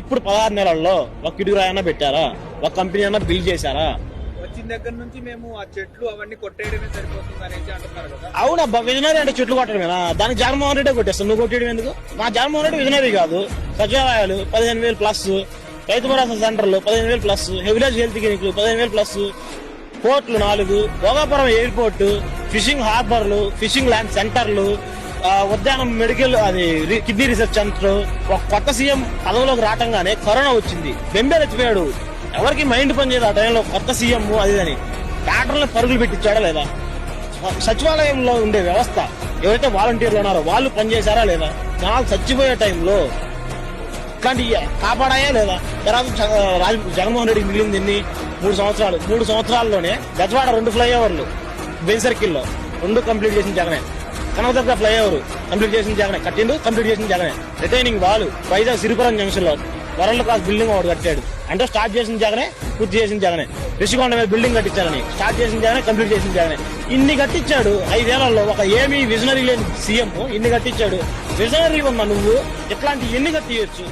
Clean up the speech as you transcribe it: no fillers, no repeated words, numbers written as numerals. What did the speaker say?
ఇప్పుడు 16 నెలల్లో ఒక కిడుగురాయన్నా పెట్టారా? ఒక కంపెనీ అన్నా బిల్డ్ చేశారా? వచ్చిన దగ్గర నుంచి మేము ఆ చెట్లు అవన్నీ కొట్టేయడమే సరిపోతుంది అనేసి అంటున్నారు కదా. అవునబ్బా, విజనరీ అంటే చెట్లు కొట్టడమేనా? దానికి జగన్మోహన్ రెడ్డి కొట్టేస్తాను, నువ్వు కొట్టేయడం ఎందుకు? మా జగన్మోహన్ రెడ్డి విజనరీ కాదు. సచివాలయాలు 15,000 ప్లస్, రైతు భరోసా సెంటర్లు 15,000 ప్లస్, విలేజ్ హెల్త్ క్లినిక్లు 15,000 ప్లస్, పోర్టులు 4, భోగాపురం ఎయిర్పోర్టు, ఫిషింగ్ హార్బర్లు, ఫిషింగ్ ల్యాండ్ సెంటర్లు, ఉద్యానం మెడికల్ అది కిడ్నీ రీసెర్చ్ సెంటర్. ఒక కొత్త సీఎం పదవిలోకి రావటంగానే కరోనా వచ్చింది, బెంబేలెత్తిపోయాడు. ఎవరికి మైండ్ పనిచేయదు ఆ టైంలో. కొత్త సీఎం అది అని డాక్టర్లు పరుగులు పెట్టించాడా లేదా? సచివాలయంలో ఉండే వ్యవస్థ ఎవరైతే వాలంటీర్లు ఉన్నారో వాళ్ళు పనిచేశారా లేదా? జనాలు చచ్చిపోయే టైంలో ఇట్లాంటి కాపాడాయా లేదా? తర్వాత జగన్మోహన్ రెడ్డికి మిగిలింది ఎన్ని? 3 సంవత్సరాలు. 3 సంవత్సరాల్లోనే గజవాడ 2 ఫ్లైఓవర్లు, బెన్ సర్కిల్లో 2 కంప్లీట్ చేసిన జగనే. కనకదుర్గ ఫ్లైఓవర్ కంప్లీట్ చేసిన జగనే, కట్టిండు కంప్లీట్ చేసిన జగనే. Retaining wall Vizag Siripuram junction లో వరల్డ్ క్లాస్ బిల్డింగ్ ఒకటి కట్టాడు అంటే స్టార్ట్ చేసిన జగనే, పూర్తి చేసిన జగనే. రిషికొండ మీద బిల్డింగ్ కట్టించాలని స్టార్ట్ చేసిన జగనే, కంప్లీట్ చేసిన జగనే. ఇన్ని కట్టించాడు 5 ఏళ్లలో. ఒక ఏమీ విజనరీ లేని సీఎం ఇన్ని కట్టించాడు. విజనరీ ఉన్న నువ్వు ఇట్లాంటి ఎన్ని కట్టియచ్చు?